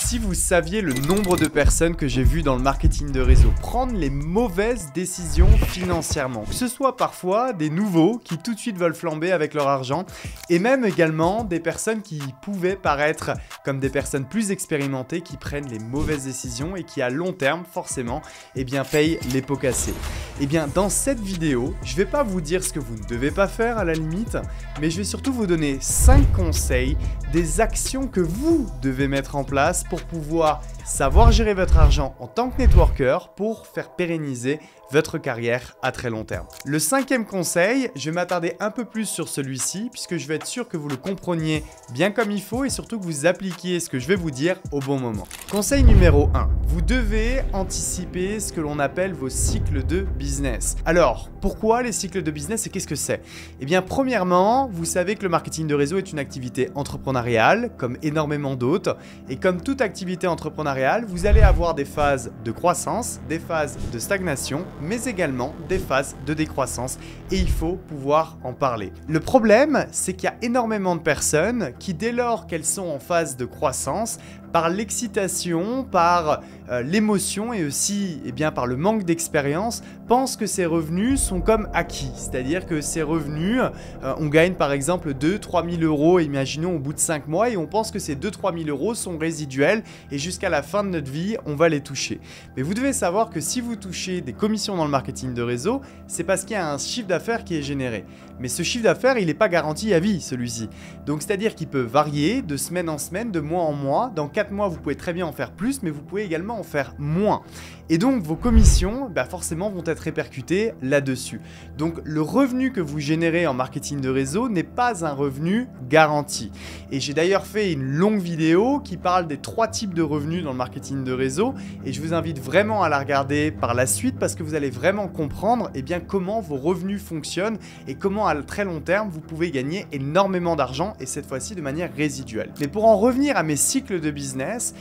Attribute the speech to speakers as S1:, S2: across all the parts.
S1: Si vous saviez le nombre de personnes que j'ai vues dans le marketing de réseau prendre les mauvaises décisions financièrement, que ce soit parfois des nouveaux qui tout de suite veulent flamber avec leur argent, et même également des personnes qui pouvaient paraître comme des personnes plus expérimentées qui prennent les mauvaises décisions et qui à long terme forcément payent les pots cassés. Dans cette vidéo, je ne vais pas vous dire ce que vous ne devez pas faire à la limite, mais je vais surtout vous donner 5 conseils, des actions que vous devez mettre en place pour pouvoir savoir gérer votre argent en tant que networker pour faire pérenniser votre carrière à très long terme. Le 5e conseil, je vais m'attarder un peu plus sur celui-ci puisque je vais être sûr que vous le compreniez bien comme il faut et surtout que vous appliquiez ce que je vais vous dire au bon moment. Conseil numéro 1, vous devez anticiper ce que l'on appelle vos cycles de business. Alors, pourquoi les cycles de business et qu'est-ce que c'est? Premièrement, vous savez que le marketing de réseau est une activité entrepreneuriale comme énormément d'autres et comme toute activité entrepreneuriale, vous allez avoir des phases de croissance, des phases de stagnation, mais également des phases de décroissance et il faut pouvoir en parler. Le problème, c'est qu'il y a énormément de personnes qui, dès lors qu'elles sont en phase de croissance, par l'excitation, par l'émotion et aussi par le manque d'expérience, pensent que ces revenus sont comme acquis. C'est-à-dire que ces revenus, on gagne par exemple 2-3 000 euros, imaginons au bout de 5 mois, et on pense que ces 2-3 000 euros sont résiduels et jusqu'à la fin de notre vie, on va les toucher. Mais vous devez savoir que si vous touchez des commissions dans le marketing de réseau, c'est parce qu'il y a un chiffre d'affaires qui est généré. Mais ce chiffre d'affaires, il n'est pas garanti à vie, celui-ci. Donc c'est-à-dire qu'il peut varier de semaine en semaine, de mois en mois. Dans 4 mois, vous pouvez très bien en faire plus, mais vous pouvez également en faire moins. Et donc vos commissions, forcément, vont être répercutées là-dessus. Donc le revenu que vous générez en marketing de réseau n'est pas un revenu garanti. Et j'ai d'ailleurs fait une longue vidéo qui parle des 3 types de revenus dans le marketing de réseau. Et je vous invite vraiment à la regarder par la suite parce que vous allez vraiment comprendre comment vos revenus fonctionnent et comment à très long terme vous pouvez gagner énormément d'argent et cette fois-ci de manière résiduelle. Mais pour en revenir à mes cycles de business,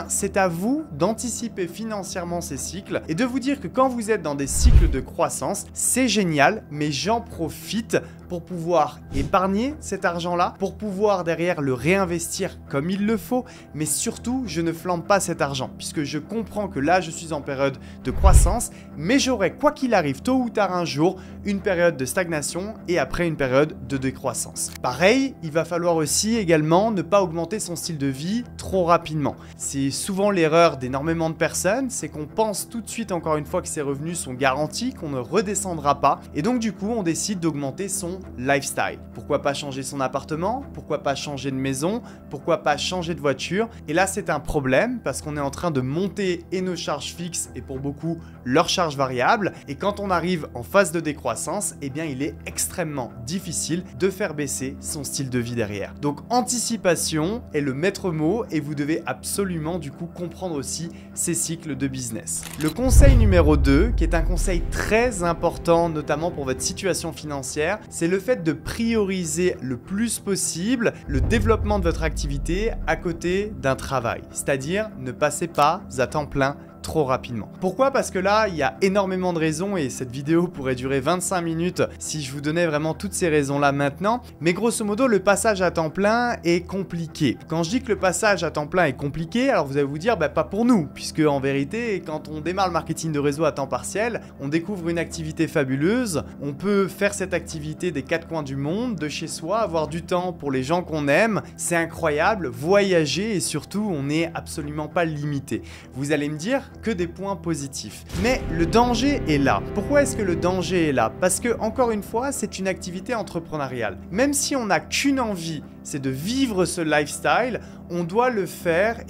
S1: c'est à vous d'anticiper financièrement ces cycles et de vous dire que quand vous êtes dans des cycles de croissance, c'est génial, mais j'en profite pour pouvoir épargner cet argent-là, pour pouvoir derrière le réinvestir comme il le faut, mais surtout, je ne flambe pas cet argent puisque je comprends que là, je suis en période de croissance, mais j'aurai, quoi qu'il arrive, tôt ou tard un jour, une période de stagnation et après une période de décroissance. Pareil, il va falloir aussi également ne pas augmenter son style de vie trop rapidement. C'est souvent l'erreur d'énormément de personnes, c'est qu'on pense tout de suite, encore une fois, que ses revenus sont garantis, qu'on ne redescendra pas, et donc du coup, on décide d'augmenter son lifestyle. Pourquoi pas changer son appartement? Pourquoi pas changer de maison? Pourquoi pas changer de voiture? Et là, c'est un problème parce qu'on est en train de monter et nos charges fixes et pour beaucoup leurs charges variables. Et quand on arrive en phase de décroissance, il est extrêmement difficile de faire baisser son style de vie derrière. Donc, anticipation est le maître mot et vous devez absolument du coup comprendre aussi ces cycles de business. Le conseil numéro 2, qui est un conseil très important, notamment pour votre situation financière, c'est le fait de prioriser le plus possible le développement de votre activité à côté d'un travail. C'est-à-dire, ne passez pas à temps plein trop rapidement. Pourquoi? Parce que là, il y a énormément de raisons et cette vidéo pourrait durer 25 minutes si je vous donnais vraiment toutes ces raisons-là maintenant. Mais grosso modo, le passage à temps plein est compliqué. Quand je dis que le passage à temps plein est compliqué, alors vous allez vous dire, pas pour nous, puisque en vérité, quand on démarre le marketing de réseau à temps partiel, on découvre une activité fabuleuse, on peut faire cette activité des 4 coins du monde, de chez soi, avoir du temps pour les gens qu'on aime, c'est incroyable, voyager et surtout, on n'est absolument pas limité. Vous allez me dire, que des points positifs. Mais le danger est là. Pourquoi est-ce que le danger est là? Parce que, encore une fois, c'est une activité entrepreneuriale. Même si on n'a qu'une envie, c'est de vivre ce lifestyle, on doit le faire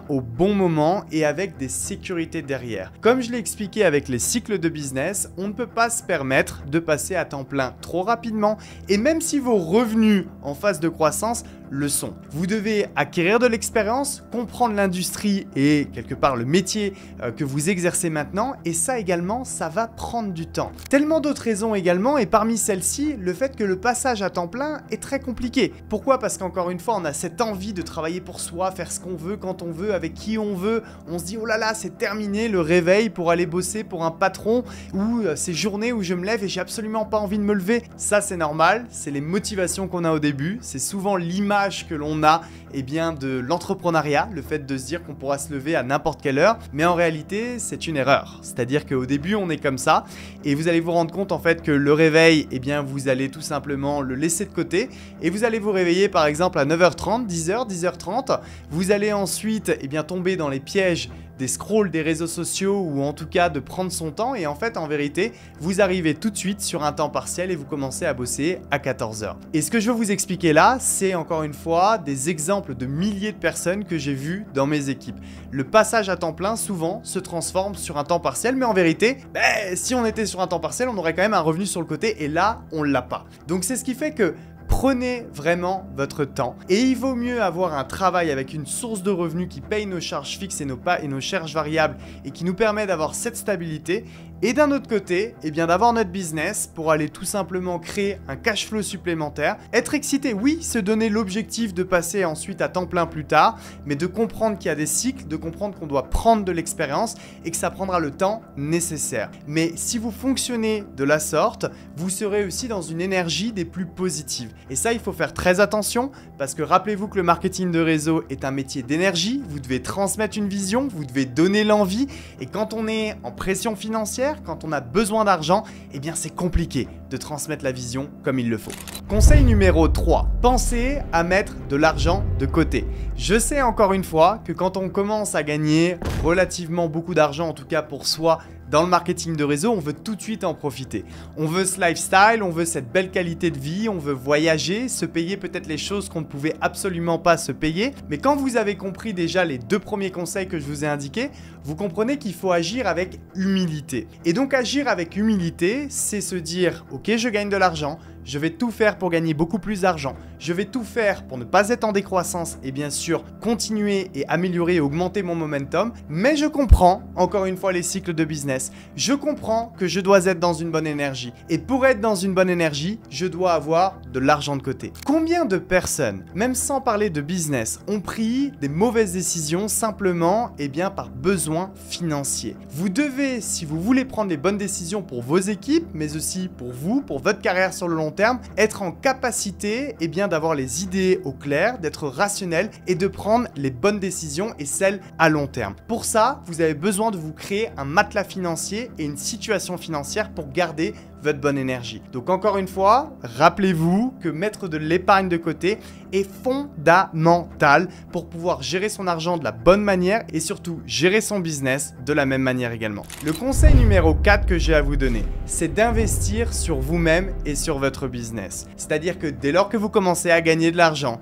S1: au bon moment et avec des sécurités derrière. Comme je l'ai expliqué avec les cycles de business, on ne peut pas se permettre de passer à temps plein trop rapidement et même si vos revenus en phase de croissance le sont. Vous devez acquérir de l'expérience, comprendre l'industrie et quelque part le métier que vous exercez maintenant et ça également, ça va prendre du temps. Tellement d'autres raisons également et parmi celles-ci, le fait que le passage à temps plein est très compliqué. Pourquoi? Parce parce qu'encore une fois, on a cette envie de travailler pour soi, faire ce qu'on veut, quand on veut, avec qui on veut. On se dit, oh là là, c'est terminé le réveil pour aller bosser pour un patron, ou ces journées où je me lève et j'ai absolument pas envie de me lever. Ça, c'est normal, c'est les motivations qu'on a au début, c'est souvent l'image que l'on a de l'entrepreneuriat, le fait de se dire qu'on pourra se lever à n'importe quelle heure, mais en réalité, c'est une erreur. C'est-à-dire qu'au début, on est comme ça, et vous allez vous rendre compte en fait que le réveil, vous allez tout simplement le laisser de côté, et vous allez vous réveiller par exemple à 9h30, 10h, 10h30, vous allez ensuite tomber dans les pièges des scrolls des réseaux sociaux ou en tout cas de prendre son temps et en fait en vérité vous arrivez tout de suite sur un temps partiel et vous commencez à bosser à 14h. Et ce que je veux vous expliquer là, c'est encore une fois des exemples de milliers de personnes que j'ai vues dans mes équipes. Le passage à temps plein souvent se transforme sur un temps partiel, mais en vérité, si on était sur un temps partiel, on aurait quand même un revenu sur le côté et là on l'a pas. Donc c'est ce qui fait que prenez vraiment votre temps et il vaut mieux avoir un travail avec une source de revenus qui paye nos charges fixes et nos charges variables et qui nous permet d'avoir cette stabilité et d'un autre côté, d'avoir notre business pour aller tout simplement créer un cash flow supplémentaire, être excité, oui, se donner l'objectif de passer ensuite à temps plein plus tard, mais de comprendre qu'il y a des cycles, de comprendre qu'on doit prendre de l'expérience et que ça prendra le temps nécessaire. Mais si vous fonctionnez de la sorte, vous serez aussi dans une énergie des plus positives. Et ça, il faut faire très attention parce que rappelez-vous que le marketing de réseau est un métier d'énergie, vous devez transmettre une vision, vous devez donner l'envie et quand on est en pression financière, quand on a besoin d'argent, c'est compliqué de transmettre la vision comme il le faut. Conseil numéro 3, pensez à mettre de l'argent de côté. Je sais encore une fois que quand on commence à gagner relativement beaucoup d'argent, en tout cas pour soi, dans le marketing de réseau, on veut tout de suite en profiter. On veut ce lifestyle, on veut cette belle qualité de vie, on veut voyager, se payer peut-être les choses qu'on ne pouvait absolument pas se payer. Mais quand vous avez compris déjà les 2 premiers conseils que je vous ai indiqués, vous comprenez qu'il faut agir avec humilité. Et donc agir avec humilité, c'est se dire « Ok, je gagne de l'argent, je vais tout faire pour gagner beaucoup plus d'argent. Je vais tout faire pour ne pas être en décroissance et bien sûr continuer et améliorer et augmenter mon momentum. Mais je comprends, encore une fois, les cycles de business. Je comprends que je dois être dans une bonne énergie. Et pour être dans une bonne énergie, je dois avoir de l'argent de côté. Combien de personnes, même sans parler de business, ont pris des mauvaises décisions simplement par besoin financier? Vous devez, si vous voulez prendre les bonnes décisions pour vos équipes, mais aussi pour vous, pour votre carrière sur le long terme, être en capacité d'avoir les idées au clair, d'être rationnel et de prendre les bonnes décisions et celles à long terme. Pour ça, vous avez besoin de vous créer un matelas financier et une situation financière pour garder votre bonne énergie. Donc encore une fois, rappelez-vous que mettre de l'épargne de côté est fondamental pour pouvoir gérer son argent de la bonne manière et surtout gérer son business de la même manière également. Le conseil numéro 4 que j'ai à vous donner, c'est d'investir sur vous-même et sur votre business. C'est-à-dire que dès lors que vous commencez à gagner de l'argent,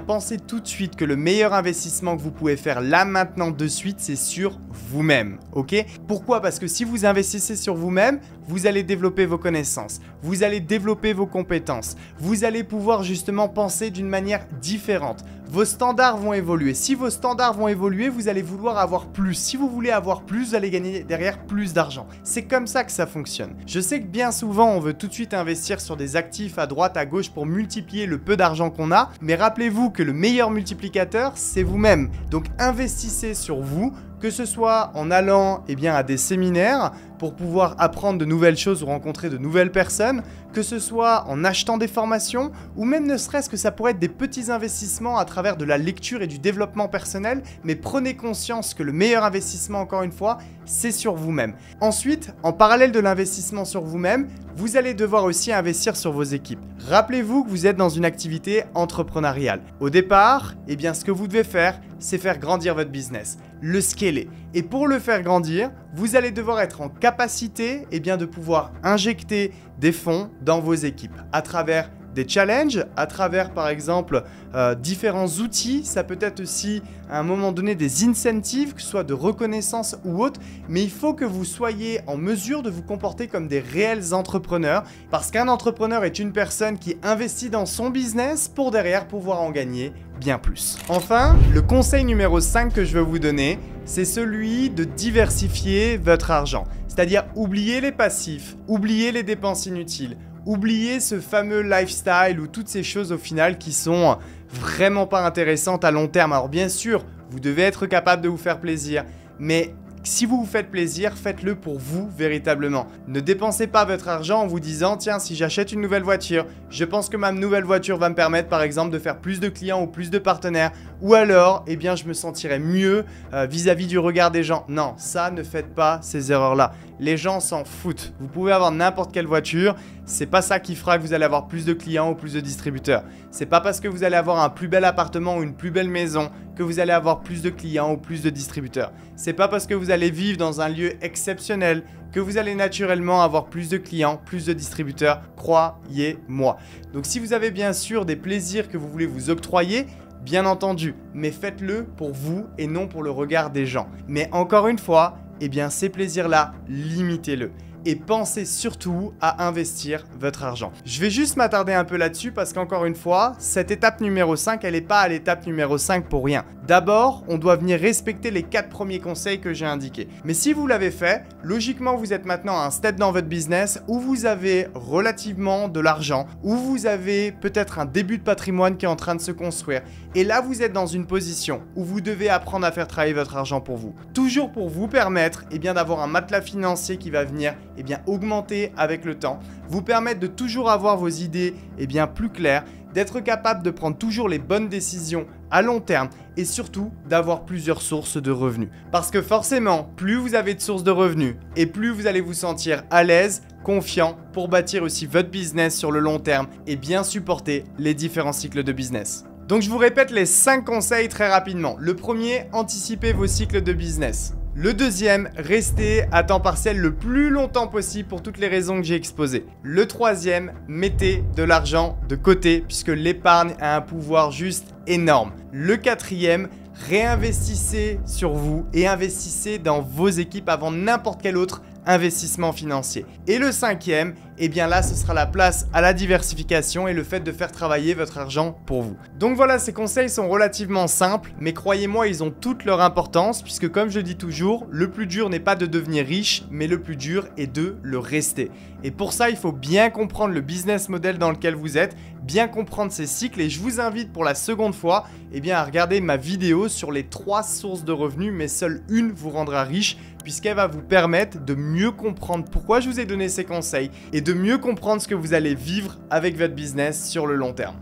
S1: pensez tout de suite que le meilleur investissement que vous pouvez faire là maintenant de suite, c'est sur vous-même, ok? Pourquoi? Parce que si vous investissez sur vous-même, vous allez développer vos connaissances, vous allez développer vos compétences, vous allez pouvoir justement penser d'une manière différente. Vos standards vont évoluer. Si vos standards vont évoluer, vous allez vouloir avoir plus. Si vous voulez avoir plus, vous allez gagner derrière plus d'argent. C'est comme ça que ça fonctionne. Je sais que bien souvent, on veut tout de suite investir sur des actifs à droite, à gauche pour multiplier le peu d'argent qu'on a, mais rappelez-vous que le meilleur multiplicateur, c'est vous-même. Donc investissez sur vous, que ce soit en allant à des séminaires pour pouvoir apprendre de nouvelles choses ou rencontrer de nouvelles personnes, que ce soit en achetant des formations ou même ne serait-ce que ça pourrait être des petits investissements à travers de la lecture et du développement personnel, mais prenez conscience que le meilleur investissement, encore une fois, c'est sur vous-même. Ensuite, en parallèle de l'investissement sur vous-même, vous allez devoir aussi investir sur vos équipes. Rappelez-vous que vous êtes dans une activité entrepreneuriale. Au départ, ce que vous devez faire, c'est faire grandir votre business, le scaler. Et pour le faire grandir, vous allez devoir être en capacité de pouvoir injecter des fonds dans vos équipes à travers des challenges, à travers par exemple différents outils. Ça peut être aussi à un moment donné des incentives, que ce soit de reconnaissance ou autre, mais il faut que vous soyez en mesure de vous comporter comme des réels entrepreneurs, parce qu'un entrepreneur est une personne qui investit dans son business pour derrière pouvoir en gagner bien plus. Enfin, le conseil numéro 5 que je veux vous donner, c'est celui de diversifier votre argent. C'est-à-dire oublier les passifs, oublier les dépenses inutiles, oubliez ce fameux lifestyle ou toutes ces choses au final qui sont vraiment pas intéressante à long terme. Alors bien sûr, vous devez être capable de vous faire plaisir, mais si vous vous faites plaisir, faites-le pour vous véritablement. Ne dépensez pas votre argent en vous disant « Tiens, si j'achète une nouvelle voiture, je pense que ma nouvelle voiture va me permettre par exemple de faire plus de clients ou plus de partenaires. Ou alors, eh bien, je me sentirai mieux vis-à-vis du regard des gens. » Non, ça, ne faites pas ces erreurs-là. Les gens s'en foutent. Vous pouvez avoir n'importe quelle voiture. C'est pas ça qui fera que vous allez avoir plus de clients ou plus de distributeurs. C'est pas parce que vous allez avoir un plus bel appartement ou une plus belle maison que vous allez avoir plus de clients ou plus de distributeurs. C'est pas parce que vous allez vivre dans un lieu exceptionnel que vous allez naturellement avoir plus de clients, plus de distributeurs. Croyez-moi. Donc si vous avez bien sûr des plaisirs que vous voulez vous octroyer, bien entendu, mais faites-le pour vous et non pour le regard des gens. Mais encore une fois, eh bien ces plaisirs-là, limitez-le. Et pensez surtout à investir votre argent. Je vais juste m'attarder un peu là-dessus parce qu'encore une fois, cette étape numéro 5, elle n'est pas à l'étape numéro 5 pour rien. D'abord, on doit venir respecter les 4 premiers conseils que j'ai indiqués. Mais si vous l'avez fait, logiquement, vous êtes maintenant à un step dans votre business où vous avez relativement de l'argent, où vous avez peut-être un début de patrimoine qui est en train de se construire. Et là, vous êtes dans une position où vous devez apprendre à faire travailler votre argent pour vous. Toujours pour vous permettre d'avoir un matelas financier qui va venir augmenter avec le temps, vous permettre de toujours avoir vos idées plus claires, d'être capable de prendre toujours les bonnes décisions à long terme et surtout d'avoir plusieurs sources de revenus. Parce que forcément, plus vous avez de sources de revenus et plus vous allez vous sentir à l'aise, confiant pour bâtir aussi votre business sur le long terme et bien supporter les différents cycles de business. Donc je vous répète les 5 conseils très rapidement. Le premier, anticipez vos cycles de business. Le deuxième, restez à temps partiel le plus longtemps possible pour toutes les raisons que j'ai exposées. Le troisième, mettez de l'argent de côté puisque l'épargne a un pouvoir juste énorme. Le quatrième, réinvestissez sur vous et investissez dans vos équipes avant n'importe quel autre investissement financier. Et le cinquième, là ce sera la place à la diversification et le fait de faire travailler votre argent pour vous. Donc voilà, ces conseils sont relativement simples, mais croyez-moi, ils ont toute leur importance puisque comme je le dis toujours, le plus dur n'est pas de devenir riche, mais le plus dur est de le rester. Et pour ça, il faut bien comprendre le business model dans lequel vous êtes, bien comprendre ces cycles et je vous invite pour la seconde fois à regarder ma vidéo sur les 3 sources de revenus, mais seule une vous rendra riche puisqu'elle va vous permettre de mieux comprendre pourquoi je vous ai donné ces conseils et de mieux comprendre ce que vous allez vivre avec votre business sur le long terme.